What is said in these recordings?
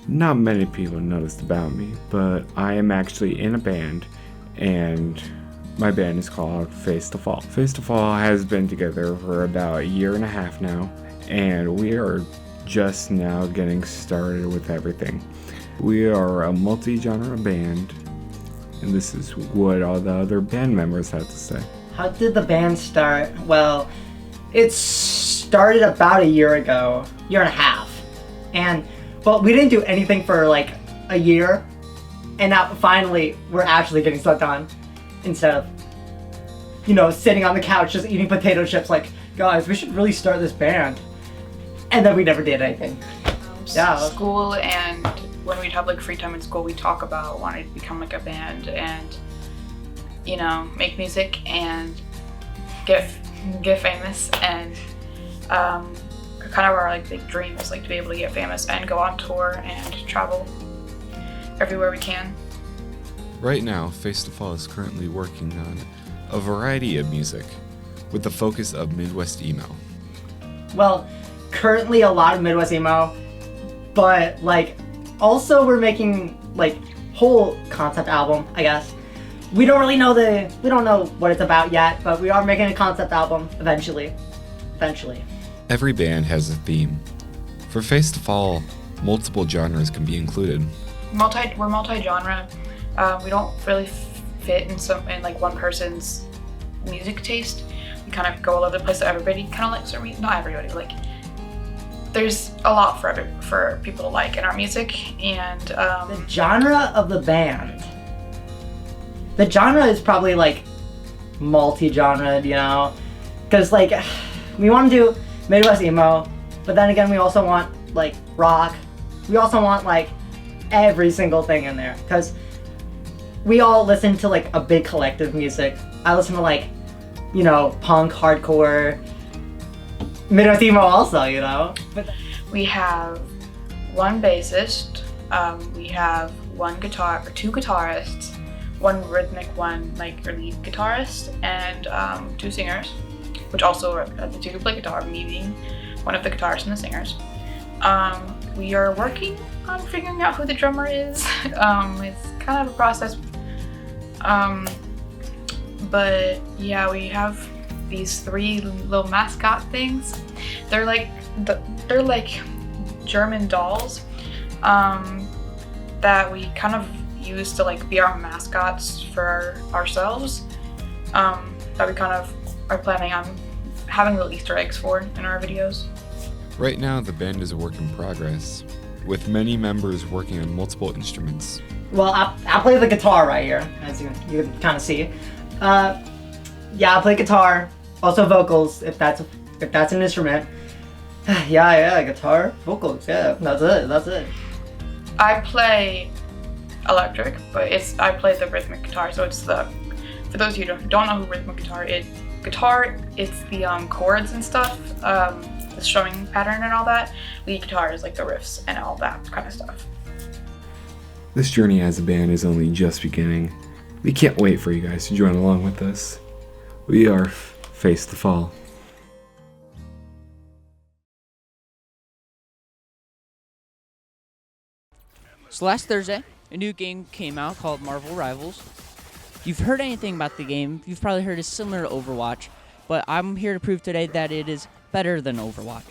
Not many people noticed about me, but I am actually in a band, and my band is called Face to Fall. Face to Fall has been together for about a year and a half now, and we are just now getting started with everything. We are a multi-genre band, and this is what all the other band members have to say. How did the band start? Well, it started about a year ago, year and a half. And, well, we didn't do anything for like a year. And now finally, we're actually getting stuff done. Instead of, sitting on the couch just eating potato chips like, guys, we should really start this band. And then we never did anything. Yeah. School, and when we'd have like free time in school, we'd talk about wanting to become like a band and, make music and get famous. And kind of our like big dream is like to be able to get famous and go on tour and travel everywhere we can. Right now, Face to Fall is currently working on a variety of music with the focus of Midwest emo. Well, currently a lot of Midwest emo, but like also we're making like whole concept album, I guess. We don't know what it's about yet, but we are making a concept album eventually. Every band has a theme. For Face to Fall, multiple genres can be included. We're multi-genre. We don't really fit in like one person's music taste. We kind of go all over the place. So everybody kind of likes our music. Not everybody, like there's a lot for people to like in our music. And the genre of the band. The genre is probably like multi-genre, because like we want to do Midwest emo, but then again we also want like rock. We also want like every single thing in there, because we all listen to like a big collective music. I listen to like, punk, hardcore, Midwest emo also, But we have one bassist, we have two guitarists, one rhythmic one like our lead guitarist, and two singers, which also are the two who play guitar, me being one of the guitarists and the singers. We are working on figuring out who the drummer is. It's kind of a process. But yeah, we have these three little mascot things. They're like German dolls that we kind of use to like be our mascots for ourselves. That we kind of are planning on having little Easter eggs for in our videos. Right now, the band is a work in progress, with many members working on multiple instruments. Well, I play the guitar right here, as you can kind of see. Yeah, I play guitar, also vocals, if that's an instrument. Yeah, guitar, vocals, yeah, that's it. I play electric, but I play the rhythmic guitar, so it's for those of you who don't know who rhythmic guitar is, it's the chords and stuff, the strumming pattern and all that. Lead guitar is like the riffs and all that kind of stuff. This journey as a band is only just beginning. We can't wait for you guys to join along with us. We are Face to Fall. So last Thursday, a new game came out called Marvel Rivals. If you've heard anything about the game, you've probably heard it's similar to Overwatch, but I'm here to prove today that it is better than Overwatch.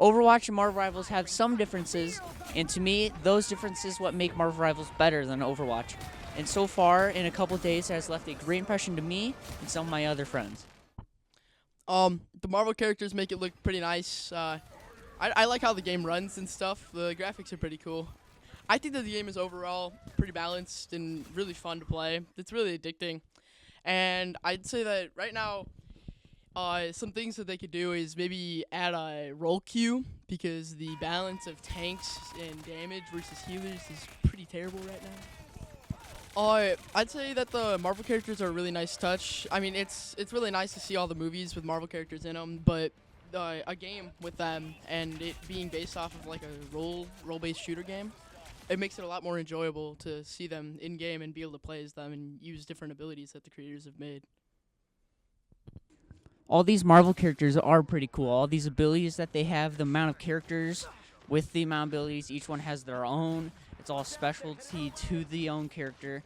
Overwatch and Marvel Rivals have some differences, and to me, those differences what make Marvel Rivals better than Overwatch. And so far, in a couple days, it has left a great impression to me and some of my other friends. The Marvel characters make it look pretty nice. I like how the game runs and stuff. The graphics are pretty cool. I think that the game is overall pretty balanced and really fun to play. It's really addicting. And I'd say that right now, some things that they could do is maybe add a roll queue, because the balance of tanks and damage versus healers is pretty terrible right now. I'd say that the Marvel characters are a really nice touch. I mean, it's really nice to see all the movies with Marvel characters in them, but a game with them and it being based off of like a role-based shooter game, it makes it a lot more enjoyable to see them in game and be able to play as them and use different abilities that the creators have made. All these Marvel characters are pretty cool. All these abilities that they have, the amount of characters with the amount of abilities. Each one has their own. It's all specialty to the own character.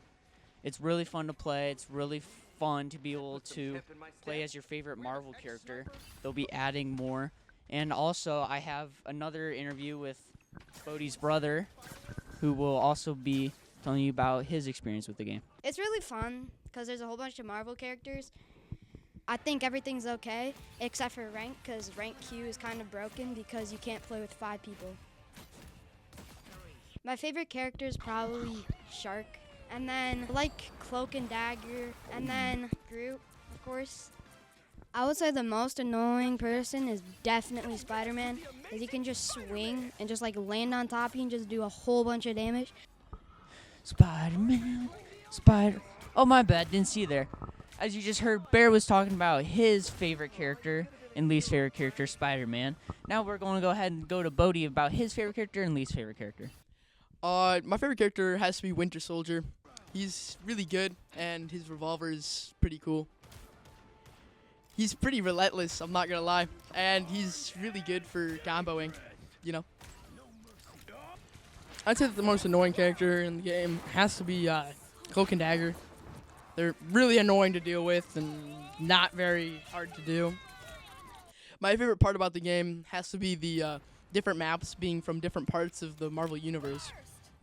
It's really fun to play. It's really fun to be able to play as your favorite Marvel character. They'll be adding more. And also, I have another interview with Bodhi's brother, who will also be telling you about his experience with the game. It's really fun because there's a whole bunch of Marvel characters. I think everything's okay except for rank, because rank Q is kind of broken because you can't play with 5 people. My favorite character is probably Shark, and then I like Cloak and Dagger, and then Groot, of course. I would say the most annoying person is definitely Spider-Man, because he can just swing and just like land on top of you and just do a whole bunch of damage. Spider-Man, Oh, my bad, didn't see you there. As you just heard, Bear was talking about his favorite character and least favorite character, Spider-Man. Now we're going to go ahead and go to Bodhi about his favorite character and least favorite character. My favorite character has to be Winter Soldier. He's really good, and his revolver is pretty cool. He's pretty relentless, I'm not gonna lie, and he's really good for comboing, you know. I'd say that the most annoying character in the game has to be Cloak and Dagger. They're really annoying to deal with and not very hard to do. My favorite part about the game has to be the different maps being from different parts of the Marvel Universe.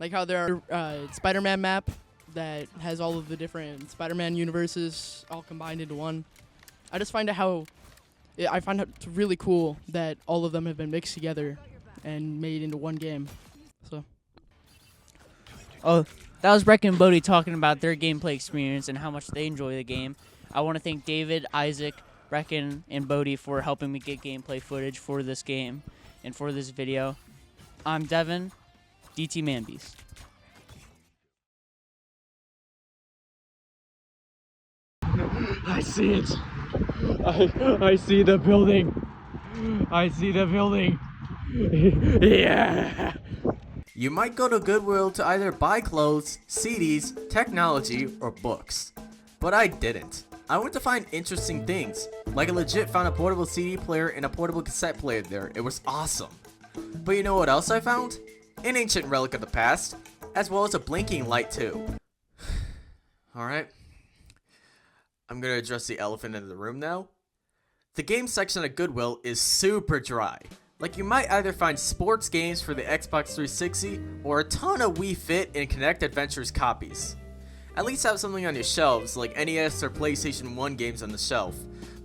Like how there are Spider-Man map that has all of the different Spider-Man universes all combined into one. I just find I find it really cool that all of them have been mixed together and made into one game. So. Oh, that was Breck and Bodhi talking about their gameplay experience and how much they enjoy the game. I want to thank David, Isaac, Brecken, and Bodhi for helping me get gameplay footage for this game and for this video. I'm Devin, DT Manbeast. I see it. I see the building. I see the building. Yeah. You might go to Goodwill to either buy clothes, CDs, technology, or books. But I didn't. I went to find interesting things. Like I legit found a portable CD player and a portable cassette player there. It was awesome. But you know what else I found? An ancient relic of the past, as well as a blinking light too. Alright. I'm gonna address the elephant in the room now. The game section at Goodwill is super dry. Like you might either find sports games for the Xbox 360 or a ton of Wii Fit and Kinect Adventures copies. At least have something on your shelves like NES or PlayStation 1 games on the shelf,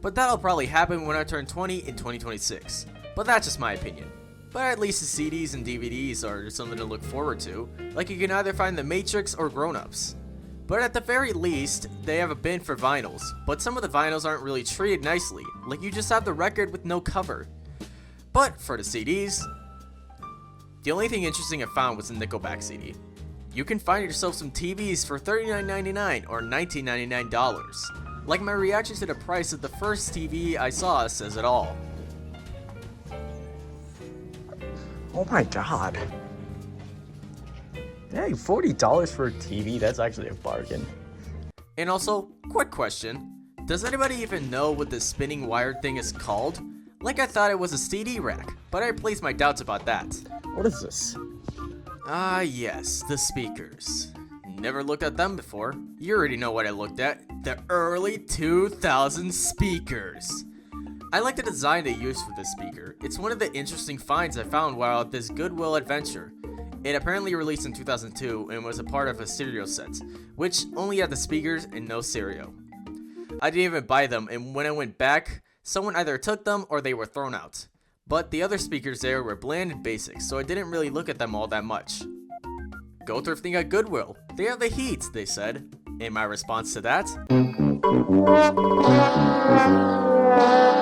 but that'll probably happen when I turn 20 in 2026. But that's just my opinion. But at least the CDs and DVDs are something to look forward to, like you can either find The Matrix or Grown Ups. But at the very least, they have a bin for vinyls, but some of the vinyls aren't really treated nicely, like you just have the record with no cover. But for the CDs, the only thing interesting I found was the Nickelback CD. You can find yourself some TVs for $39.99 or $19.99. Like my reaction to the price of the first TV I saw says it all. Oh my god. Hey, $40 for a TV, that's actually a bargain. And also, quick question. Does anybody even know what this spinning wired thing is called? Like I thought it was a CD rack, but I placed my doubts about that. What is this? Ah yes, the speakers. Never looked at them before. You already know what I looked at. The early 2000s speakers. I like the design they used for this speaker. It's one of the interesting finds I found while at this Goodwill adventure. It apparently released in 2002 and was a part of a stereo set, which only had the speakers and no stereo. I didn't even buy them, and when I went back, someone either took them or they were thrown out. But the other speakers there were bland and basic, so I didn't really look at them all that much. Go thrifting at Goodwill. They have the heat, they said. And my response to that?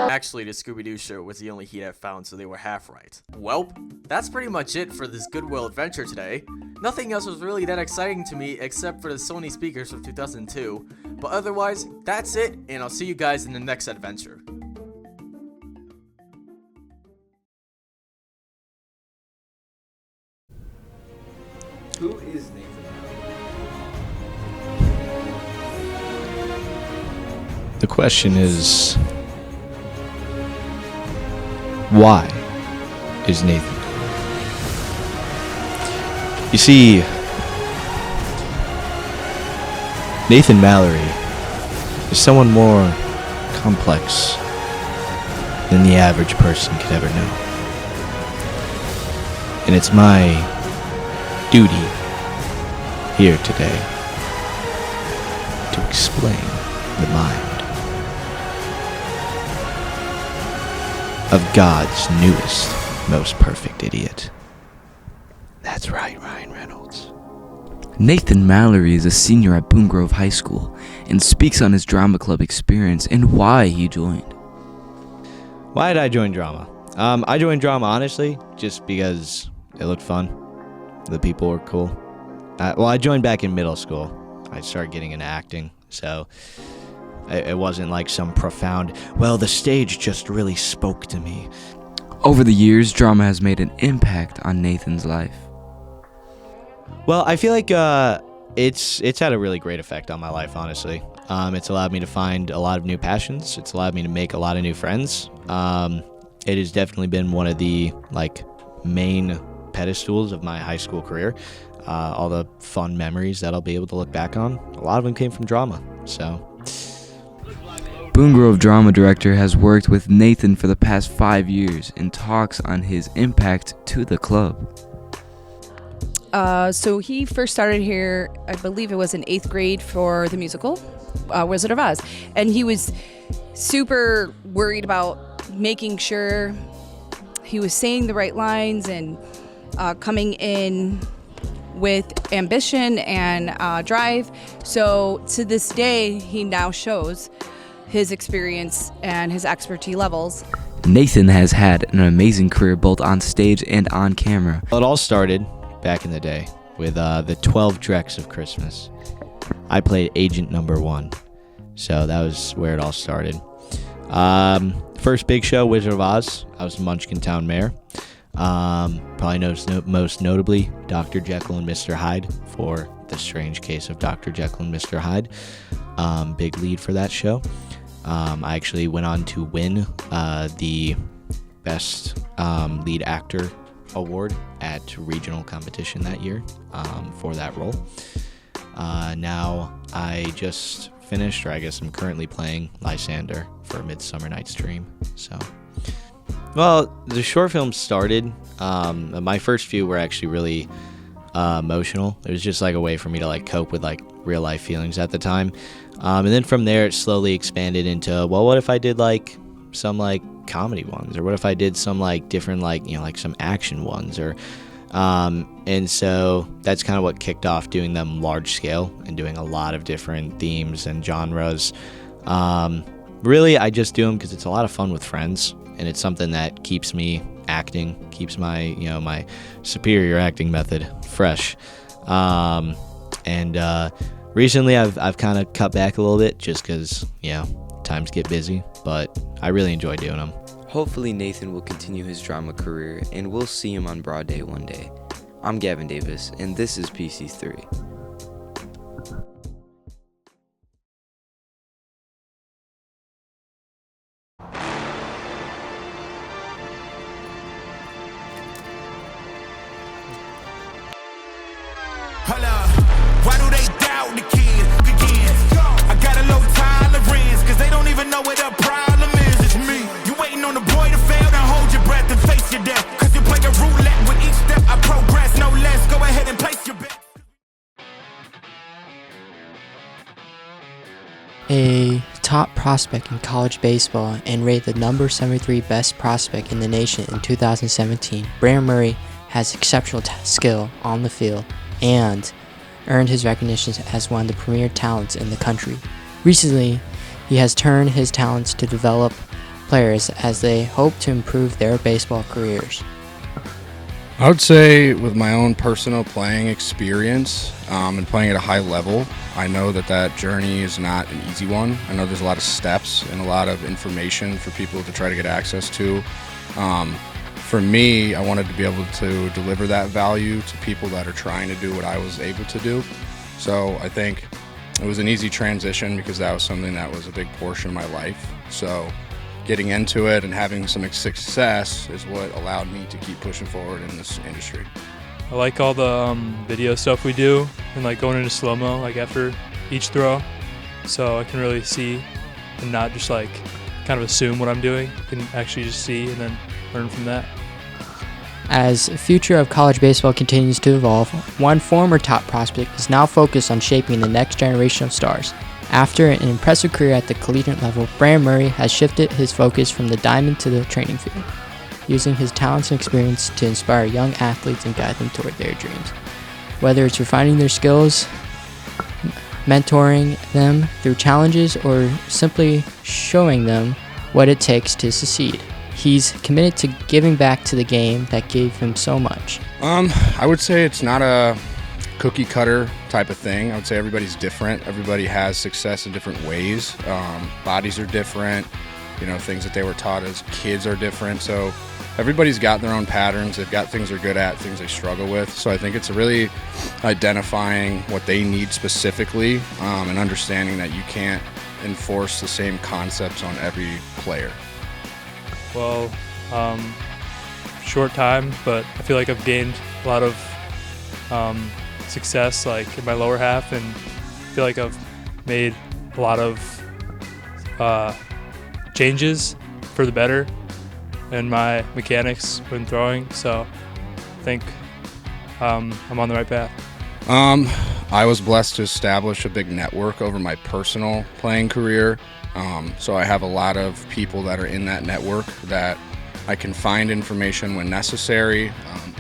Actually, the Scooby-Doo shirt was the only heat I found, so they were half right. Well, that's pretty much it for this Goodwill adventure today. Nothing else was really that exciting to me except for the Sony speakers from 2002. But otherwise, that's it, and I'll see you guys in the next adventure. Who is Nathan? The question is, why is Nathan? You see, Nathan Mallory is someone more complex than the average person could ever know. And it's my duty here today to explain the mind of God's newest, most perfect idiot. That's right, Ryan Reynolds. Nathan Mallory is a senior at Boone Grove High School and speaks on his drama club experience and why he joined. Why did I join drama? I joined drama, honestly, just because it looked fun. The people were cool. I joined back in middle school. I started getting into acting, so it wasn't like some profound, well, the stage just really spoke to me. Over the years, drama has made an impact on Nathan's life. Well, I feel like it's had a really great effect on my life, honestly. It's allowed me to find a lot of new passions. It's allowed me to make a lot of new friends. It has definitely been one of the main pedestals of my high school career. All the fun memories that I'll be able to look back on, a lot of them came from drama. So, Boone Grove drama director has worked with Nathan for the past 5 years and talks on his impact to the club. So he first started here, I believe it was in 8th grade for the musical, Wizard of Oz. And he was super worried about making sure he was saying the right lines and coming in with ambition and drive. So to this day, he now shows his experience and his expertise levels. Nathan has had an amazing career both on stage and on camera. It all started back in the day with the 12 Drecks of Christmas. I played Agent Number 1, so that was where it all started. First big show, Wizard of Oz. I was Munchkin Town Mayor. Probably most notably Dr. Jekyll and Mr. Hyde for The Strange Case of Dr. Jekyll and Mr. Hyde. Big lead for that show. I actually went on to win the Best Lead Actor award at regional competition that year for that role. Now I just finished, or I guess I'm currently playing Lysander for Midsummer Night's Dream. So, well, the short film started. My first few were actually really emotional. It was just like a way for me to cope with real life feelings at the time. And then from there, it slowly expanded into, well, what if I did some comedy ones, or what if I did some different some action ones, or and so that's kind of what kicked off doing them large scale and doing a lot of different themes and genres. Really, I just do them because it's a lot of fun with friends, and it's something that keeps me acting, keeps my my superior acting method fresh. Recently I've kind of cut back a little bit just because times get busy, but I really enjoy doing them. Hopefully Nathan will continue his drama career and we'll see him on Broad Day one day. I'm Gavin Davis and this is PC3. Why do they doubt the kid again? I got a low tolerance, cause they don't even know what the problem is. It's me. You waiting on the boy to fail, then hold your breath and face your death. Cause you play a roulette with each step, I progress no less. Go ahead and place your bet. A top prospect in college baseball and rated the number 73 best prospect in the nation in 2017, Brandon Murray has exceptional skill on the field and earned his recognition as one of the premier talents in the country. Recently, he has turned his talents to develop players as they hope to improve their baseball careers. I would say with my own personal playing experience and playing at a high level, I know that journey is not an easy one. I know there's a lot of steps and a lot of information for people to try to get access to. For me, I wanted to be able to deliver that value to people that are trying to do what I was able to do. So I think it was an easy transition because that was something that was a big portion of my life. So getting into it and having some success is what allowed me to keep pushing forward in this industry. I like all the video stuff we do and like going into slow-mo like after each throw, so I can really see and not just like kind of assume what I'm doing. I can actually just see and then learn from that. As the future of college baseball continues to evolve, one former top prospect is now focused on shaping the next generation of stars. After an impressive career at the collegiate level, Brandon Murray has shifted his focus from the diamond to the training field, using his talents and experience to inspire young athletes and guide them toward their dreams. Whether it's refining their skills, mentoring them through challenges, or simply showing them what it takes to succeed, he's committed to giving back to the game that gave him so much. I would say it's not a cookie cutter type of thing. I would say everybody's different. Everybody has success in different ways. Bodies are different. Things that they were taught as kids are different. So everybody's got their own patterns. They've got things they're good at, things they struggle with. So I think it's really identifying what they need specifically, and understanding that you can't enforce the same concepts on every player. Well, short time, but I feel like I've gained a lot of success like in my lower half, and I feel like I've made a lot of changes for the better in my mechanics when throwing, so I think I'm on the right path. I was blessed to establish a big network over my personal playing career. So I have a lot of people that are in that network that I can find information when necessary.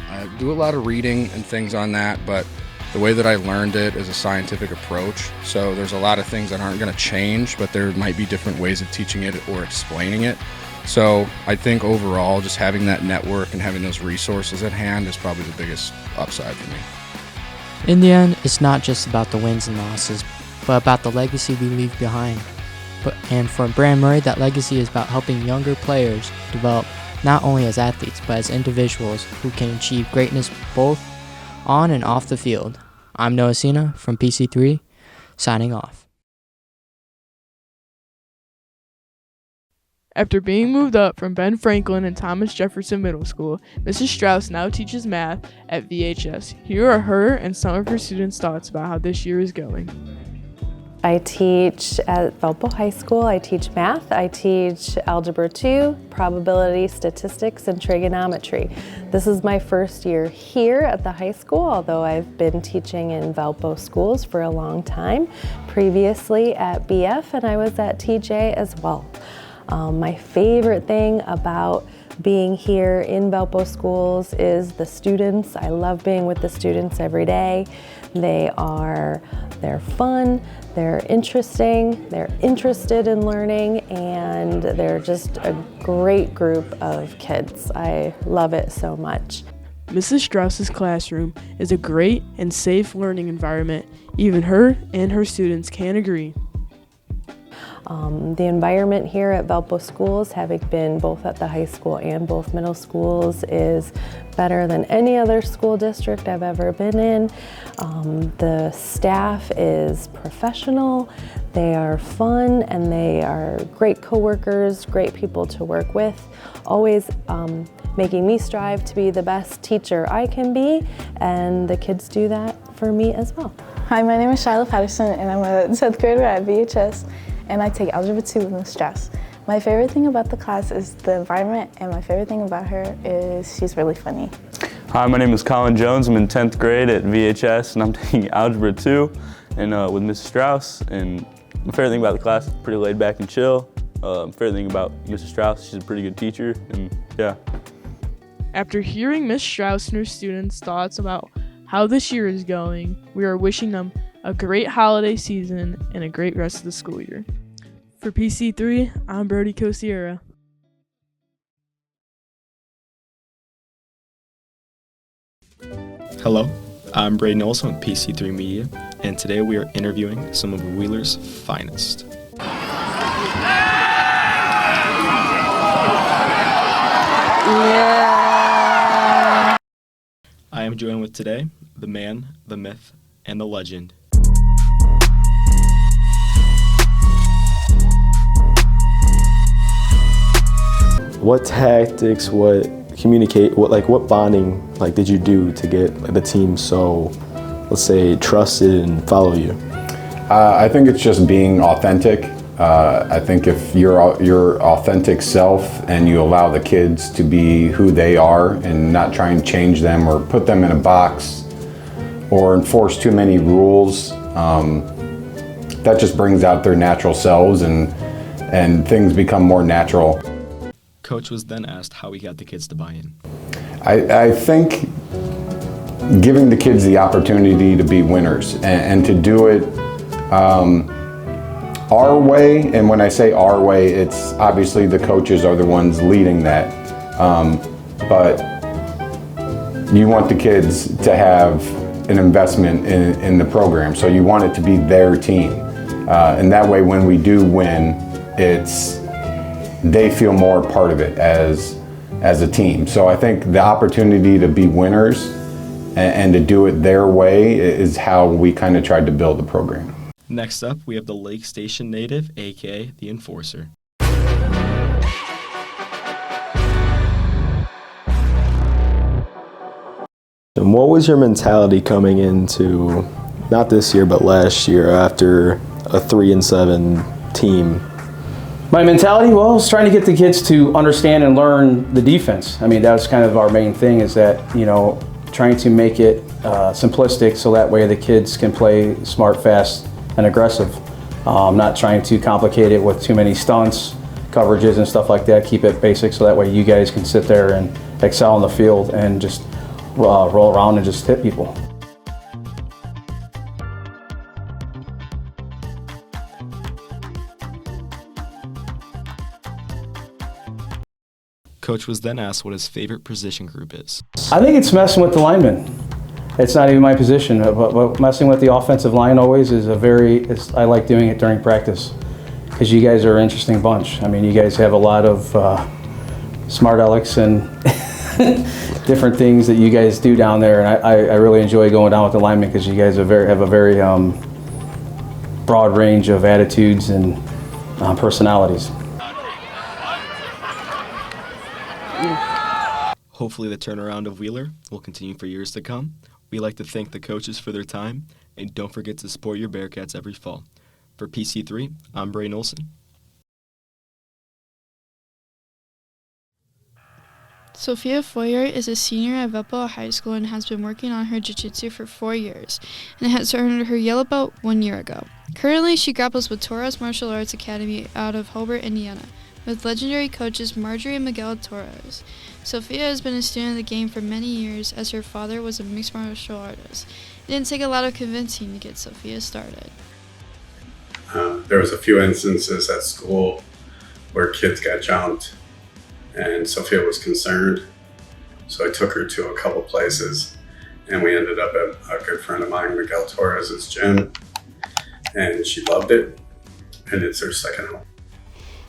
I do a lot of reading and things on that, but the way that I learned it is a scientific approach. So there's a lot of things that aren't going to change, but there might be different ways of teaching it or explaining it. So I think overall, just having that network and having those resources at hand is probably the biggest upside for me. In the end, it's not just about the wins and losses, but about the legacy we leave behind. And for Brandon Murray, that legacy is about helping younger players develop not only as athletes, but as individuals who can achieve greatness both on and off the field. I'm Noah Cena from PC3, signing off. After being moved up from Ben Franklin and Thomas Jefferson Middle School, Mrs. Strauss now teaches math at VHS. Here are her and some of her students' thoughts about how this year is going. I teach at Valpo High School. I teach math. I teach Algebra 2, probability, statistics, and trigonometry. This is my first year here at the high school, although I've been teaching in Valpo schools for a long time. Previously at BF, and I was at TJ as well. My favorite thing about being here in Valpo schools is the students. I love being with the students every day. They're fun, they're interesting, they're interested in learning, and they're just a great group of kids. I love it so much. Mrs. Strauss's classroom is a great and safe learning environment. Even her and her students can agree. The environment here at Valpo schools, having been both at the high school and both middle schools, is better than any other school district I've ever been in. The staff is professional, they are fun, and they are great coworkers, great people to work with, always making me strive to be the best teacher I can be, and the kids do that for me as well. Hi, my name is Shiloh Patterson, and I'm a 10th grader at VHS. And I take Algebra 2 with Ms. Strauss. My favorite thing about the class is the environment, and my favorite thing about her is she's really funny. Hi, my name is Colin Jones. I'm in 10th grade at VHS, and I'm taking Algebra 2 and with Ms. Strauss. And my favorite thing about the class is pretty laid back and chill. Favorite thing about Mrs. Strauss, she's a pretty good teacher, and yeah. After hearing Ms. Strauss and her students' thoughts about how this year is going, we are wishing them a great holiday season and a great rest of the school year. For PC3, I'm Brody Cosiera. Hello, I'm Braden Olson with PC3 Media, and today we are interviewing some of Wheeler's finest. Yeah. I am joined with today the man, the myth, and the legend. What tactics, what communicate? What bonding did you do to get the team so, let's say, trusted and follow you? I think it's just being authentic. I think if you're your authentic self and you allow the kids to be who they are and not try and change them or put them in a box or enforce too many rules, that just brings out their natural selves and things become more natural. Coach was then asked how he got the kids to buy in. I think giving the kids the opportunity to be winners and to do it our way, and when I say our way, it's obviously the coaches are the ones leading that, but you want the kids to have an investment in the program, so you want it to be their team, and that way when we do win, they feel more part of it as a team. So I think the opportunity to be winners and to do it their way is how we kind of tried to build the program. Next up, we have the Lake Station native, aka the Enforcer. And what was your mentality coming into, not this year, but last year after a 3-7 team? My mentality, well, was trying to get the kids to understand and learn the defense. I mean, that was kind of our main thing, is that, trying to make it simplistic so that way the kids can play smart, fast, and aggressive. Not trying to complicate it with too many stunts, coverages, and stuff like that. Keep it basic so that way you guys can sit there and excel on the field and just roll around and just hit people. Coach was then asked what his favorite position group is. I think it's messing with the linemen. It's not even my position, but messing with the offensive line always is I like doing it during practice because you guys are an interesting bunch. I mean, you guys have a lot of smart alecks and different things that you guys do down there, and I really enjoy going down with the linemen because you guys have a very broad range of attitudes and personalities. Hopefully the turnaround of Wheeler will continue for years to come. We like to thank the coaches for their time, and don't forget to support your Bearcats every fall. For PC3, I'm Bray Olson. Sophia Foyer is a senior at Valpo High School and has been working on her jiu-jitsu for 4 years, and has earned her yellow belt 1 year ago. Currently, she grapples with Torres Martial Arts Academy out of Hobart, Indiana, with legendary coaches Marjorie and Miguel Torres. Sophia has been a student of the game for many years, as her father was a mixed martial artist. It didn't take a lot of convincing to get Sophia started. There was a few instances at school where kids got jumped, and Sophia was concerned. So I took her to a couple places, and we ended up at a good friend of mine, Miguel Torres' gym, and she loved it, and it's her second home.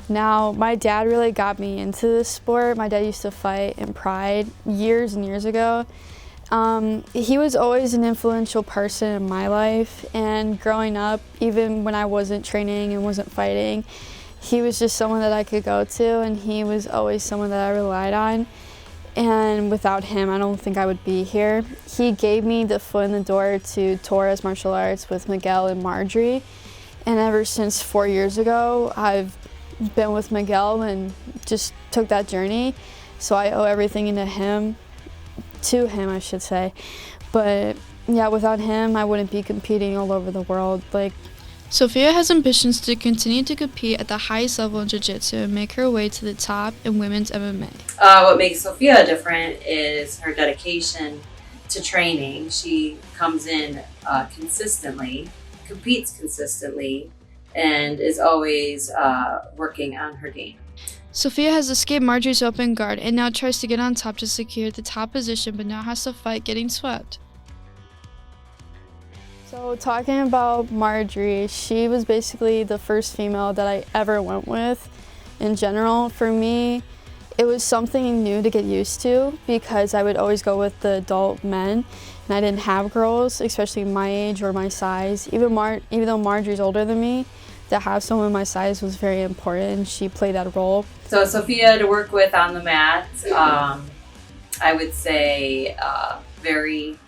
Now, my dad really got me into this sport. My dad used to fight in Pride years and years ago. He was always an influential person in my life, and growing up, even when I wasn't training and wasn't fighting, he was just someone that I could go to, and he was always someone that I relied on. And without him, I don't think I would be here. He gave me the foot in the door to Torres Martial Arts with Miguel and Marjorie, and ever since 4 years ago, I've been with Miguel and just took that journey. So I owe everything to him, I should say. But yeah, without him, I wouldn't be competing all over the world. Sophia has ambitions to continue to compete at the highest level in jiu-jitsu and make her way to the top in women's MMA. What makes Sophia different is her dedication to training. She comes in consistently, competes consistently, and is always working on her game. Sophia has escaped Marjorie's open guard and now tries to get on top to secure the top position, but now has to fight getting swept. So talking about Marjorie, she was basically the first female that I ever went with. In general, for me, it was something new to get used to because I would always go with the adult men, and I didn't have girls, especially my age or my size. Even though Marjorie's older than me, to have someone my size was very important. She played that role. So Sophia to work with on the mat, I would say very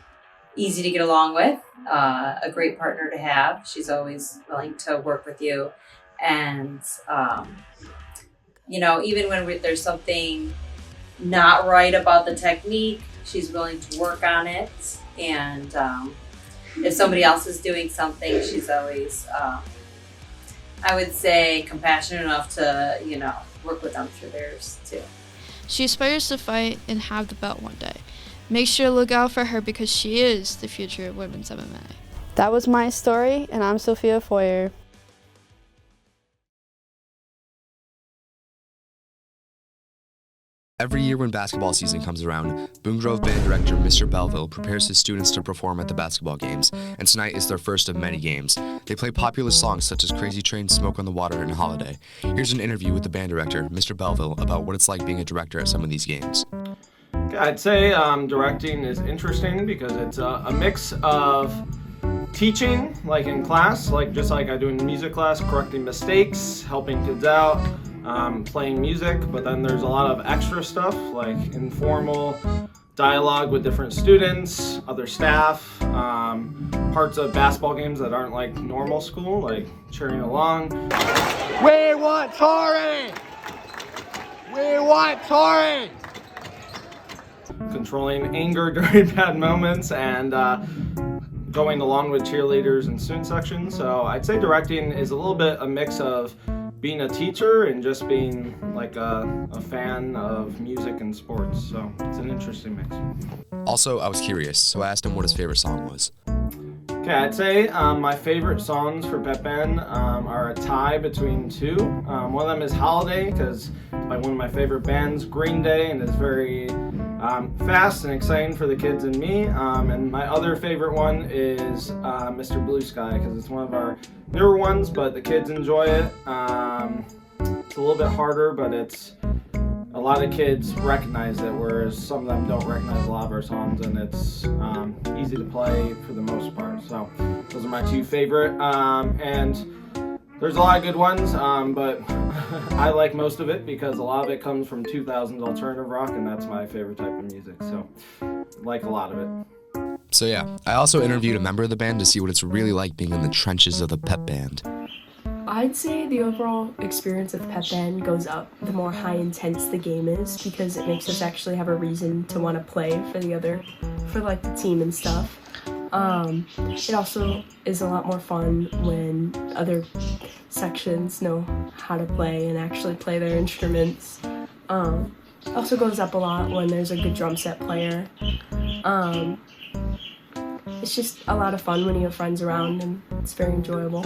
easy to get along with, a great partner to have. She's always willing to work with you. And, even when there's something not right about the technique, she's willing to work on it. And if somebody else is doing something, she's always, I would say, compassionate enough to, work with them through theirs too. She aspires to fight and have the belt one day. Make sure to look out for her because she is the future of women's MMA. That was my story, and I'm Sophia Foyer. Every year when basketball season comes around, Boone Grove Band Director Mr. Belleville prepares his students to perform at the basketball games, and tonight is their first of many games. They play popular songs such as Crazy Train, Smoke on the Water, and Holiday. Here's an interview with the band director, Mr. Belleville, about what it's like being a director at some of these games. I'd say directing is interesting because it's a mix of teaching, like in class, just like I do in music class, correcting mistakes, helping kids out, playing music, but then there's a lot of extra stuff like informal dialogue with different students, other staff, parts of basketball games that aren't like normal school, like cheering along. We want Tory! We want Tory! Controlling anger during bad moments and going along with cheerleaders and student section. So I'd say directing is a little bit a mix of being a teacher and just being like a fan of music and sports. So it's an interesting mix. Also, I was curious, so I asked him what his favorite song was. Okay, I'd say my favorite songs for Pep Band are a tie between two. One of them is Holiday, because by one of my favorite bands, Green Day, and it's very fast and exciting for the kids and me. And my other favorite one is Mr. Blue Sky, because it's one of our newer ones, but the kids enjoy it. It's a little bit harder, but a lot of kids recognize it, whereas some of them don't recognize a lot of our songs, and it's easy to play for the most part. So those are my two favorite, and there's a lot of good ones, but I like most of it because a lot of it comes from 2000s alternative rock, and that's my favorite type of music, so I like a lot of it. So yeah, I also interviewed a member of the band to see what it's really like being in the trenches of the Pep Band. I'd say the overall experience of Pep Band goes up the more high intense the game is, because it makes us actually have a reason to want to play for the team and stuff. It also is a lot more fun when other sections know how to play and actually play their instruments. It also goes up a lot when there's a good drum set player. It's just a lot of fun when you have friends around, and it's very enjoyable.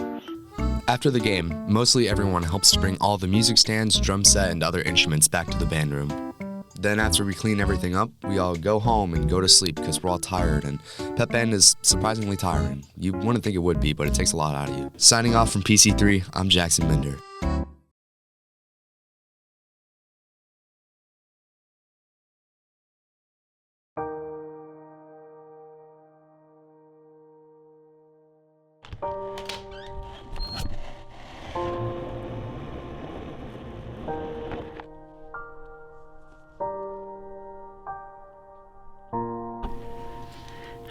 After the game, mostly everyone helps to bring all the music stands, drum set, and other instruments back to the band room. Then after we clean everything up, we all go home and go to sleep because we're all tired, and Pep Band is surprisingly tiring. You wouldn't think it would be, but it takes a lot out of you. Signing off from PC3, I'm Jackson Bender.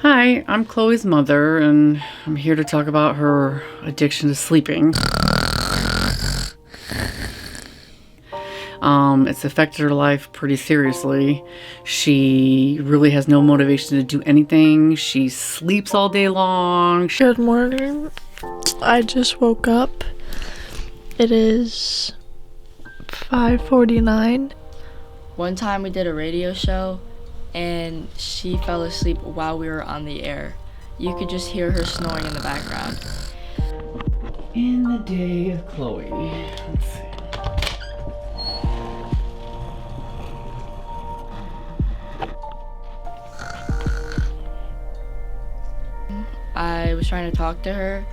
Hi, I'm Chloe's mother, and I'm here to talk about her addiction to sleeping. It's affected her life pretty seriously. She really has no motivation to do anything. She sleeps all day long. Good morning. I just woke up. It is 5:49. One time we did a radio show and she fell asleep while we were on the air. You could just hear her snoring in the background. In the day of Chloe. Let's see. I was trying to talk to her.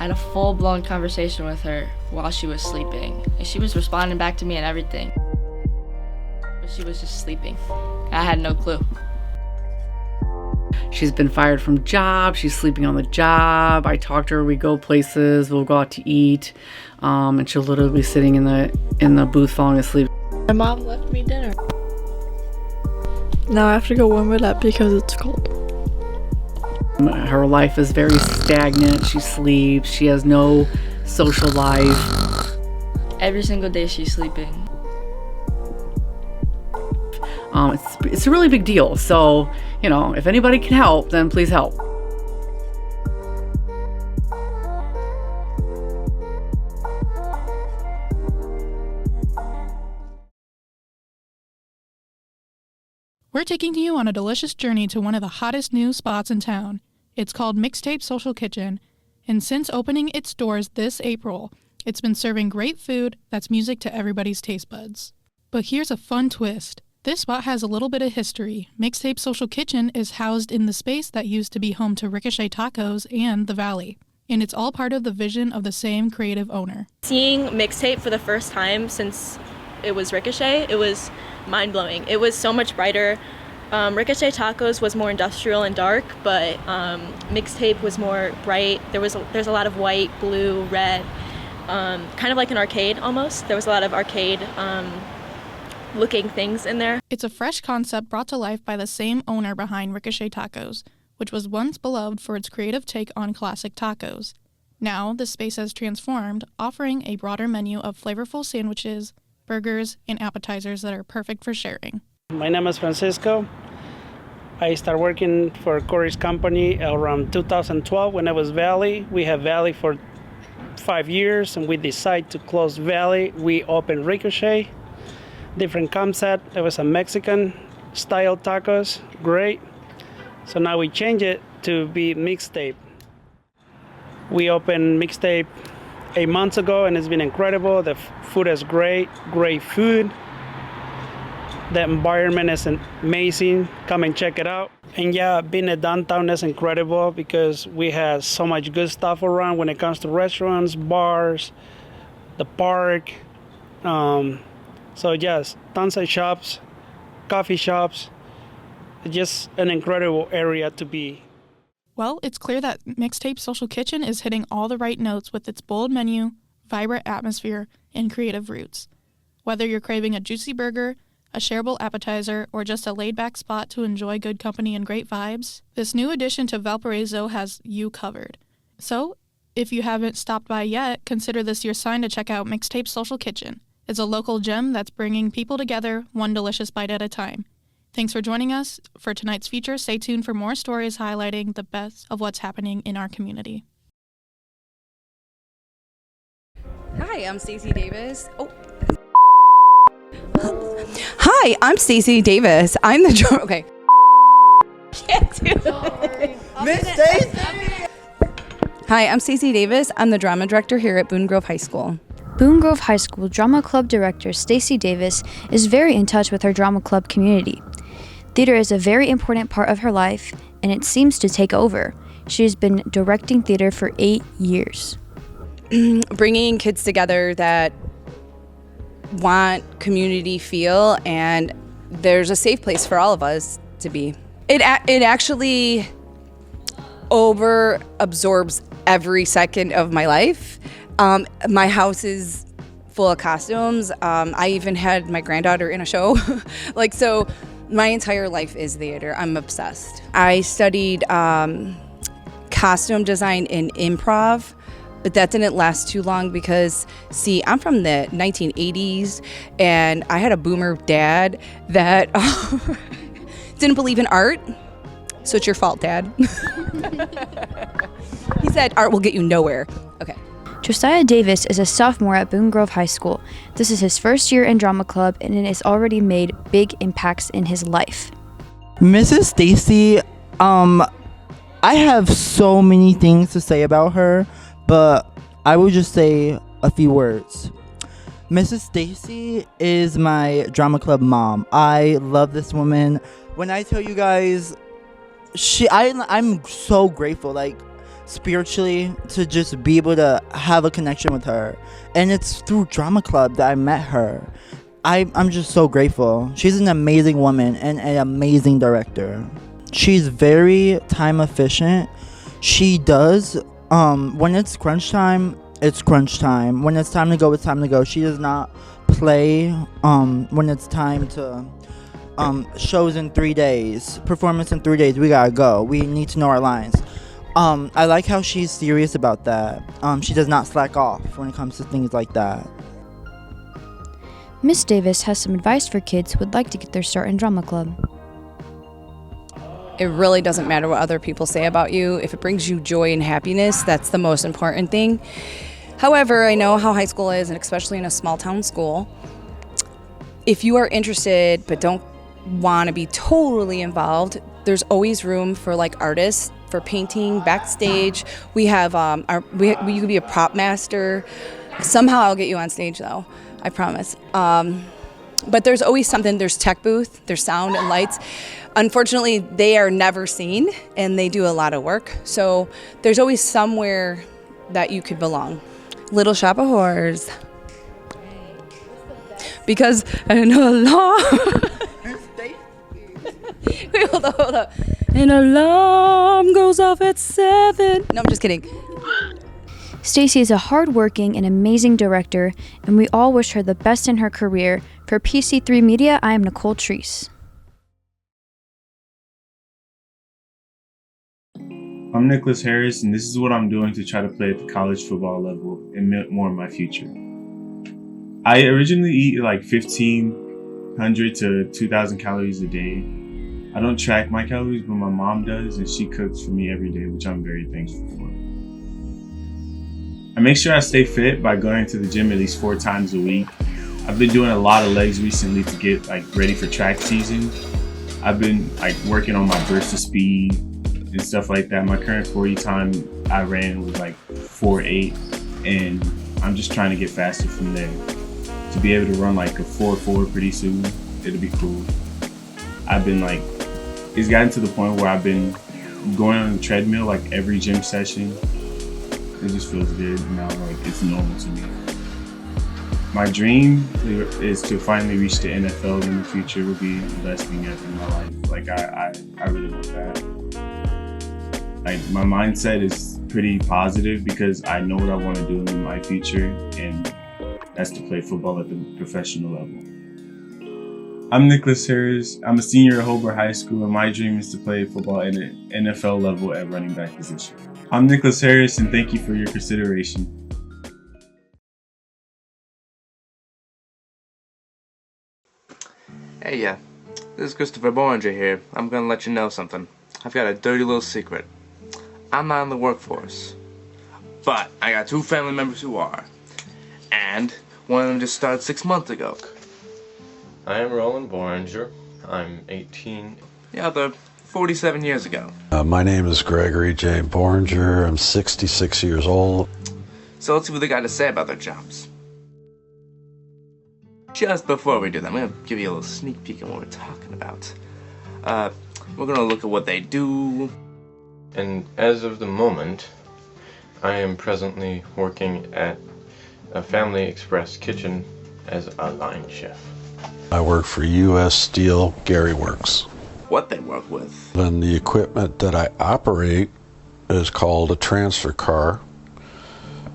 I had a full-blown conversation with her while she was sleeping. And she was responding back to me and everything. But she was just sleeping. I had no clue. She's been fired from jobs. She's sleeping on the job. I talk to her. We go places. We'll go out to eat. And she'll literally be sitting in the booth falling asleep. My mom left me dinner. Now I have to go warm it up because it's cold. Her life is very stagnant. She sleeps. She has no social life. Every single day she's sleeping. It's a really big deal. So, if anybody can help, then please help. We're taking you on a delicious journey to one of the hottest new spots in town. It's called Mixtape Social Kitchen, and since opening its doors this April, it's been serving great food that's music to everybody's taste buds. But here's a fun twist. This spot has a little bit of history. Mixtape Social Kitchen is housed in the space that used to be home to Ricochet Tacos and The Valley, and it's all part of the vision of the same creative owner. Seeing Mixtape for the first time since it was Ricochet, it was mind-blowing. It was so much brighter. Ricochet Tacos was more industrial and dark, but Mixtape was more bright. There's a lot of white, blue, red, kind of like an arcade almost. There was a lot of arcade looking things in there. It's a fresh concept brought to life by the same owner behind Ricochet Tacos, which was once beloved for its creative take on classic tacos. Now, the space has transformed, offering a broader menu of flavorful sandwiches, burgers, and appetizers that are perfect for sharing. My name is Francisco. I started working for Corey's company around 2012 when I was Valley. We had Valley for 5 years and we decided to close Valley. We opened Ricochet, different concept. It was a Mexican style tacos, great. So now we change it to be Mixtape. We opened Mixtape 8 months ago and it's been incredible. The food is great food. The environment is amazing. Come and check it out. And yeah, being a downtown is incredible because we have so much good stuff around when it comes to restaurants, bars, the park. So yes, tons of shops, coffee shops. Just an incredible area to be. Well, it's clear that Mixtape Social Kitchen is hitting all the right notes with its bold menu, vibrant atmosphere, and creative roots. Whether you're craving a juicy burger, a shareable appetizer, or just a laid-back spot to enjoy good company and great vibes, this new addition to Valparaiso has you covered. So, if you haven't stopped by yet, consider this your sign to check out Mixtape Social Kitchen. It's a local gem that's bringing people together one delicious bite at a time. Thanks for joining us for tonight's feature. Stay tuned for more stories highlighting the best of what's happening in our community. Hi, I'm Stacey Davis. Hi, I'm Stacey Davis. I'm the drummer. Okay. Can't do it. Miss Stacey. Hi, I'm Stacey Davis. I'm the drama director here at Boone Grove High School. Boone Grove High School Drama Club Director Stacey Davis is very in touch with her drama club community. Theater is a very important part of her life, and it seems to take over. She has been directing theater for 8 years. Bringing kids together that want community feel, and there's a safe place for all of us to be. It actually over absorbs every second of my life. My house is full of costumes. I even had my granddaughter in a show. So my entire life is theater. I'm obsessed. I studied costume design and improv, but that didn't last too long because, see, I'm from the 1980s and I had a boomer dad that didn't believe in art. So it's your fault, Dad. He said art will get you nowhere. Okay. Josiah Davis is a sophomore at Boone Grove High School. This is his first year in drama club, and it has already made big impacts in his life. Mrs. Stacy, I have so many things to say about her, but I will just say a few words. Mrs. Stacy is my drama club mom. I love this woman. When I tell you guys, I'm so grateful, spiritually, to just be able to have a connection with her. And it's through drama club that I met her. I'm just so grateful. She's an amazing woman and an amazing director. She's very time efficient. She does, when it's crunch time, it's crunch time. When it's time to go, it's time to go. She does not play when it's time to shows in 3 days, performance in 3 days, we gotta go. We need to know our lines. I like how she's serious about that. She does not slack off when it comes to things like that. Miss Davis has some advice for kids who would like to get their start in drama club. It really doesn't matter what other people say about you. If it brings you joy and happiness, that's the most important thing. However, I know how high school is, and especially in a small town school. If you are interested but don't want to be totally involved, there's always room for like artists, for painting, backstage. We have you could be a prop master. Somehow I'll get you on stage though, I promise. But there's always something. There's tech booth, there's sound and lights. Unfortunately, they are never seen, and they do a lot of work. So there's always somewhere that you could belong. Little Shop of Horrors. Because an alarm. Wait, hold up. An alarm goes off at 7. No, I'm just kidding. Stacy is a hardworking and amazing director, and we all wish her the best in her career. For PC3 Media, I am Nicole Treese. I'm Nicholas Harris, and this is what I'm doing to try to play at the college football level and more in my future. I originally eat like 1,500 to 2,000 calories a day. I don't track my calories, but my mom does, and she cooks for me every day, which I'm very thankful for. I make sure I stay fit by going to the gym at least 4 times a week. I've been doing a lot of legs recently to get like ready for track season. I've been like working on my burst of speed and stuff like that. My current 40 time I ran was like 4.8, and I'm just trying to get faster from there. To be able to run like a 4.4 pretty soon, it'll be cool. I've been like, it's gotten to the point where I've been going on the treadmill like every gym session. It just feels good now, like it's normal to me. My dream is to finally reach the NFL in the future. It would be the best thing ever in my life. Like I really want that. Like my mindset is pretty positive because I know what I want to do in my future, and that's to play football at the professional level. I'm Nicholas Harris. I'm a senior at Hobart High School, and my dream is to play football at an NFL level at running back position. I'm Nicholas Harris, and thank you for your consideration. Hey, this is Christopher Bollinger here. I'm gonna let you know something. I've got a dirty little secret. I'm not in the workforce, but I got 2 family members who are, and one of them just started 6 months ago. I am Roland Bollinger. I'm 18. The other 47 years ago. My name is Gregory J. Bollinger. I'm 66 years old. So let's see what they got to say about their jobs. Just before we do that, I'm going to give you a little sneak peek at what we're talking about. We're going to look at what they do. And as of the moment, I am presently working at a Family Express kitchen as a line chef. I work for U.S. Steel Gary Works. What they work with. And the equipment that I operate is called a transfer car.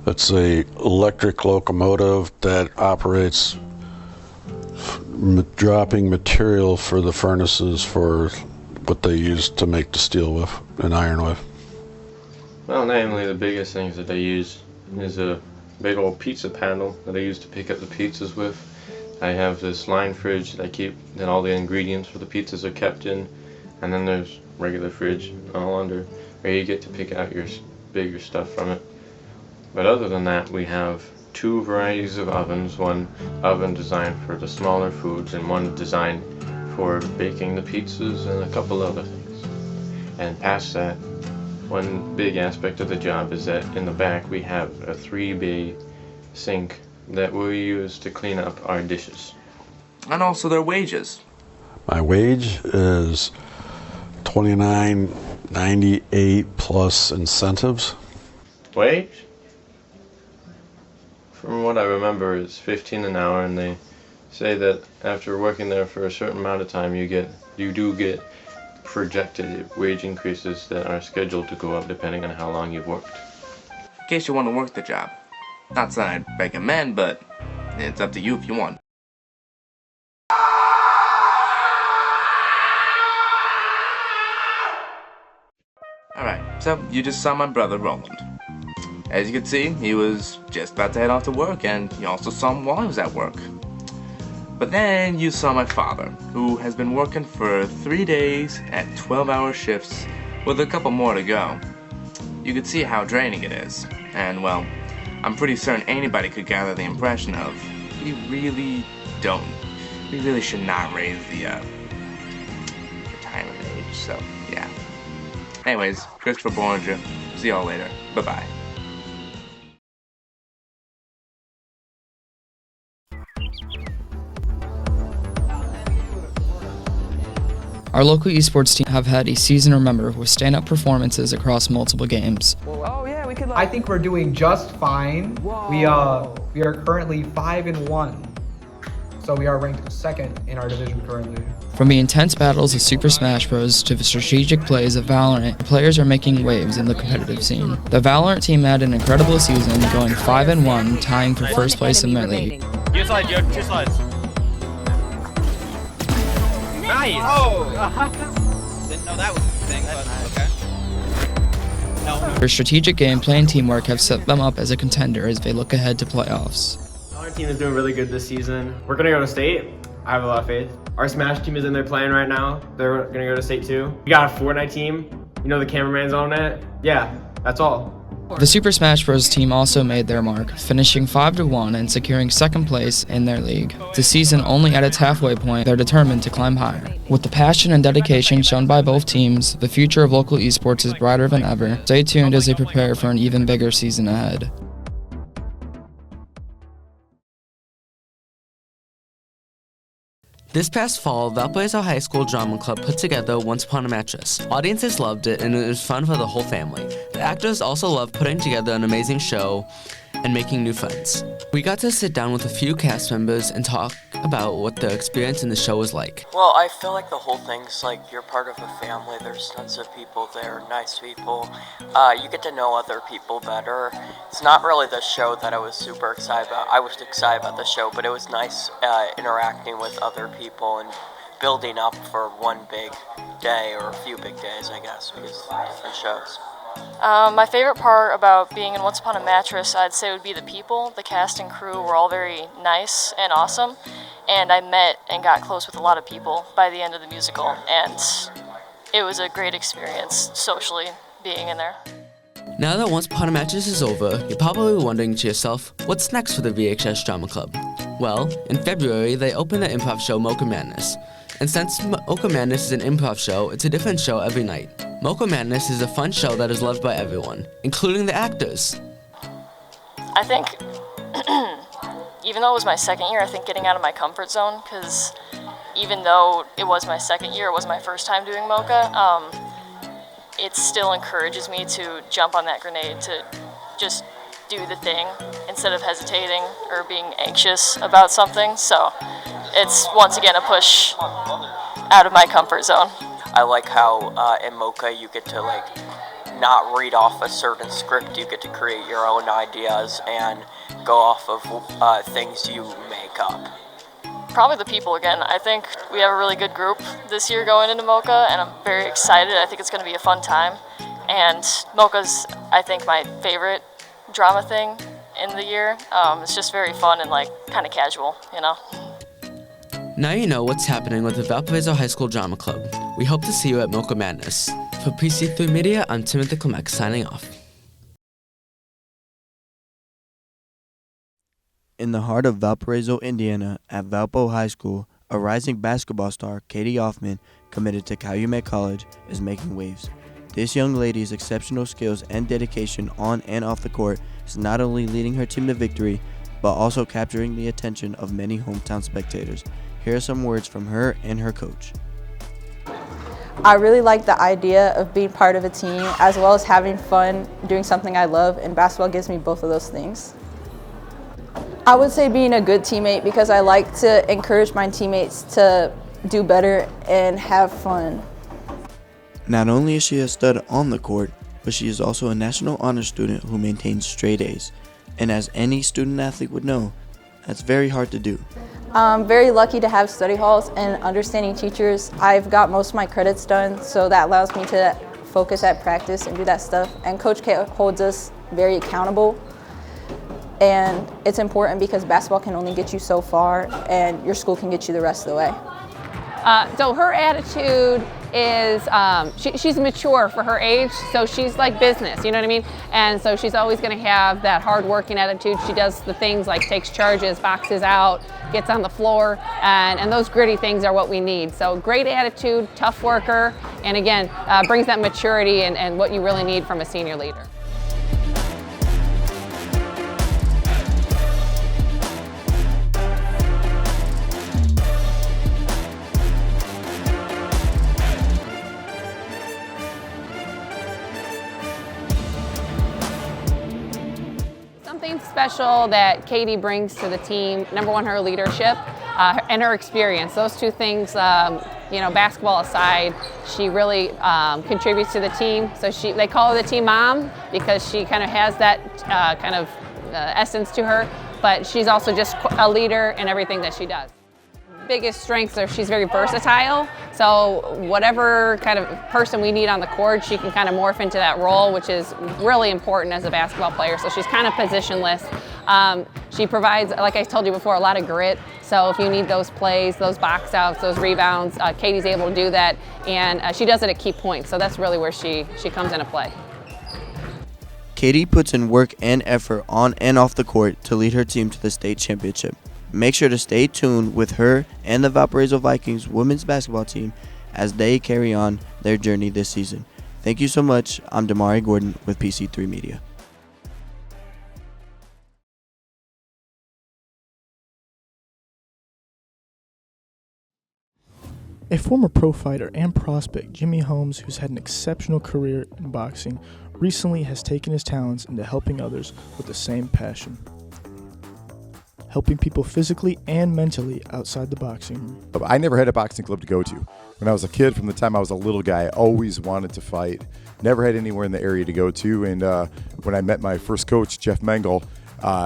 It's a electric locomotive that operates dropping material for the furnaces for what they use to make the steel with and iron with. Well, namely the biggest things that they use is a big old pizza panel that I use to pick up the pizzas with. I have this line fridge that that all the ingredients for the pizzas are kept in, and then there's regular fridge all under where you get to pick out your bigger stuff from it. But other than that, we have 2 varieties of ovens, one oven designed for the smaller foods and one designed for baking the pizzas and a couple other things. And past that, one big aspect of the job is that in the back we have a 3-bay sink that we use to clean up our dishes. And also their wages. My wage is $29.98 plus incentives. Wage? From what I remember, it's $15 an hour, and they say that after working there for a certain amount of time, you do get projected wage increases that are scheduled to go up depending on how long you've worked. In case you want to work the job. Not saying I'd recommend, but it's up to you if you want. So you just saw my brother Roland. As you can see, he was just about to head off to work, and you also saw him while he was at work. But then you saw my father, who has been working for 3 days at 12-hour shifts with a couple more to go. You could see how draining it is, and well, I'm pretty certain anybody could gather the impression of we really should not raise the retirement age, so yeah. Anyways, Christopher Bollinger, see y'all later, bye-bye. Our local esports team have had a season to remember with stand-up performances across multiple games. I think we're doing just fine. We are currently 5-1, so we are ranked second in our division currently. From the intense battles of Super Smash Bros. To the strategic plays of Valorant, the players are making waves in the competitive scene. The Valorant team had an incredible season, going 5-1, tying for first place in their league. Two sides, yo, two sides. Nice! Oh! Didn't know that was the thing, but okay. No. Their strategic gameplay and teamwork have set them up as a contender as they look ahead to playoffs. Our team is doing really good this season. We're gonna go to state. I have a lot of faith. Our Smash team is in there playing right now. They're gonna go to state too. We got a Fortnite team. You know the cameraman's on it. Yeah, that's all. The Super Smash Bros. Team also made their mark, finishing 5-1 and securing second place in their league. The season only at its halfway point, they're determined to climb higher. With the passion and dedication shown by both teams, the future of local esports is brighter than ever. Stay tuned as they prepare for an even bigger season ahead. This past fall, Valparaiso High School Drama Club put together Once Upon a Mattress. Audiences loved it, and it was fun for the whole family. The actors also loved putting together an amazing show and making new friends. We got to sit down with a few cast members and talk about what the experience in the show was like. Well, I feel like the whole thing's like you're part of a family. There's tons of people there, nice people. You get to know other people better. It's not really the show that I was super excited about. I was excited about the show, but it was nice interacting with other people and building up for one big day or a few big days, I guess, because different shows. My favorite part about being in Once Upon a Mattress, I'd say, would be the people. The cast and crew were all very nice and awesome, and I met and got close with a lot of people by the end of the musical, and it was a great experience socially being in there. Now that Once Upon a Mattress is over, you're probably wondering to yourself, what's next for the VHS Drama Club? Well, in February, they opened the improv show Mocha Madness. And since Mocha Madness is an improv show, it's a different show every night. Mocha Madness is a fun show that is loved by everyone, including the actors. I think, even though it was my second year, I think getting out of my comfort zone, because even though it was my second year, it was my first time doing Mocha, it still encourages me to jump on that grenade, to just do the thing instead of hesitating or being anxious about something. So it's once again a push out of my comfort zone. I like how in Mocha you get to like not read off a certain script. You get to create your own ideas and go off of things you make up. Probably the people again. I think we have a really good group this year going into Mocha, and I'm very excited. I think it's going to be a fun time. And Mocha's, I think, my favorite drama thing in the year. It's just very fun and like kind of casual, you know. Now you know what's happening with the Valparaiso High School Drama Club. We hope to see you at Mocha Madness. For PC3 Media, I'm Timothy Klemek signing off. In the heart of Valparaiso, Indiana, at Valpo High School, a rising basketball star, Katie Hoffman, committed to Calumet College, is making waves. This young lady's exceptional skills and dedication on and off the court is not only leading her team to victory, but also capturing the attention of many hometown spectators. Here are some words from her and her coach. I really like the idea of being part of a team as well as having fun doing something I love, and basketball gives me both of those things. I would say being a good teammate, because I like to encourage my teammates to do better and have fun. Not only is she a stud on the court, but she is also a National Honor Student who maintains straight A's. And as any student athlete would know, that's very hard to do. I'm very lucky to have study halls and understanding teachers. I've got most of my credits done, so that allows me to focus at practice and do that stuff. And Coach K holds us very accountable. And it's important because basketball can only get you so far, and your school can get you the rest of the way. So her attitude is, she's mature for her age, so she's like business, you know what I mean? And so she's always going to have that hard-working attitude. She does the things like takes charges, boxes out, gets on the floor, and those gritty things are what we need. So great attitude, tough worker, and again, brings that maturity and what you really need from a senior leader. Something special that Katie brings to the team, number one, her leadership and her experience. Those two things, basketball aside, she really contributes to the team. So they call her the team mom because she kind of has that essence to her, but she's also just a leader in everything that she does. Biggest strengths are she's very versatile, so whatever kind of person we need on the court, she can kind of morph into that role, which is really important as a basketball player. So she's kind of positionless. She provides, like I told you before, a lot of grit. So if you need those plays, those box outs, those rebounds, Katie's able to do that, and she does it at key points. So that's really where she comes into play. Katie puts in work and effort on and off the court to lead her team to the state championship. Make sure to stay tuned with her and the Valparaiso Vikings women's basketball team as they carry on their journey this season. Thank you so much. I'm Damari Gordon with PC3 Media. A former pro fighter and prospect, Jimmy Holmes, who's had an exceptional career in boxing, recently has taken his talents into helping others with the same passion. Helping people physically and mentally outside the boxing room. I never had a boxing club to go to. When I was a kid, from the time I was a little guy, I always wanted to fight. Never had anywhere in the area to go to. And when I met my first coach, Jeff Mengel,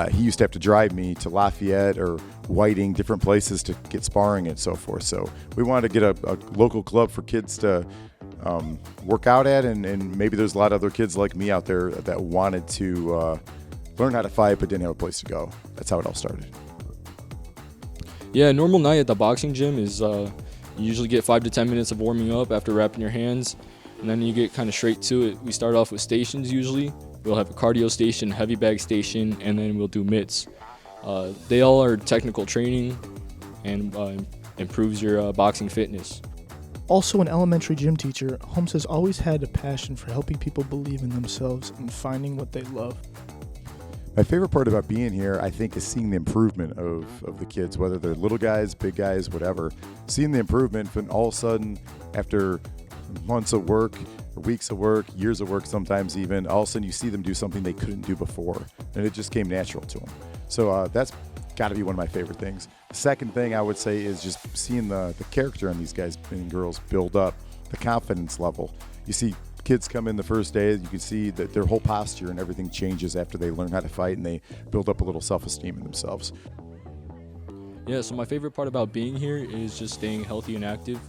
he used to have to drive me to Lafayette or Whiting, different places to get sparring and so forth. So we wanted to get a local club for kids to work out at. And maybe there's a lot of other kids like me out there that wanted to learn how to fight but didn't have a place to go. That's how it all started. Yeah, a normal night at the boxing gym is you usually get 5 to 10 minutes of warming up after wrapping your hands, and then you get kind of straight to it. We start off with stations usually. We'll have a cardio station, heavy bag station, and then we'll do mitts. They all are technical training and improves your boxing fitness. Also an elementary gym teacher, Holmes has always had a passion for helping people believe in themselves and finding what they love. My favorite part about being here, I think, is seeing the improvement of the kids, whether they're little guys, big guys, whatever. Seeing the improvement, and all of a sudden, after months of work, weeks of work, years of work sometimes even, all of a sudden you see them do something they couldn't do before, and it just came natural to them. So that's got to be one of my favorite things. The second thing I would say is just seeing the character on these guys and girls build up, the confidence level. You see kids come in the first day, you can see that their whole posture and everything changes after they learn how to fight and they build up a little self-esteem in themselves. Yeah, so my favorite part about being here is just staying healthy and active.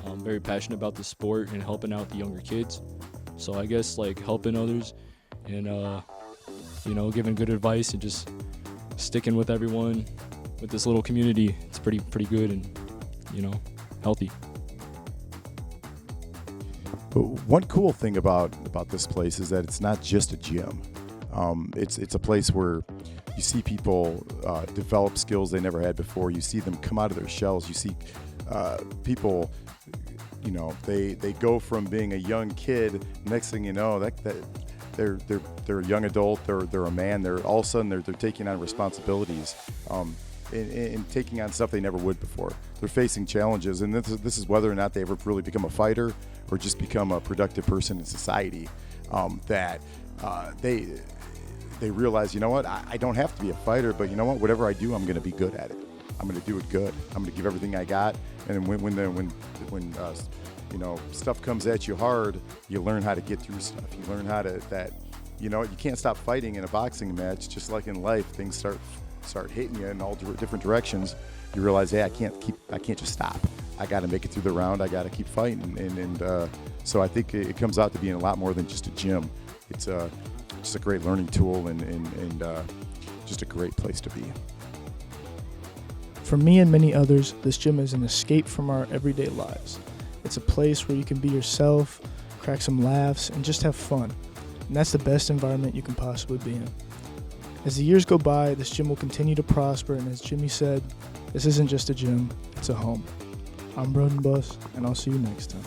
I'm very passionate about the sport and helping out the younger kids. So I guess like helping others and giving good advice and just sticking with everyone with this little community. It's pretty good and healthy. But one cool thing about this place is that it's not just a gym. It's a place where you see people develop skills they never had before. You see them come out of their shells. You see people, they go from being a young kid. Next thing you know, that they're a young adult. They're a man. They're all of a sudden they're taking on responsibilities. And taking on stuff they never would before. They're facing challenges, and this is whether or not they ever really become a fighter or just become a productive person in society. They realize, you know what, I don't have to be a fighter, but you know what, whatever I do, I'm going to be good at it. I'm going to do it good. I'm going to give everything I got, and when stuff comes at you hard, you learn how to get through stuff. You learn how to you can't stop fighting in a boxing match. Just like in life, things start hitting you in all different directions. You realize, hey, I can't just stop. I got to make it through the round. I got to keep fighting, and So I think it comes out to being a lot more than just a gym. It's just a great learning tool and just a great place to be. For me and many others, this gym is an escape from our everyday lives. It's a place where you can be yourself, crack some laughs, and just have fun. And that's the best environment you can possibly be in. As the years go by, this gym will continue to prosper, and as Jimmy said, this isn't just a gym, it's a home. I'm Broden Bus, and I'll see you next time.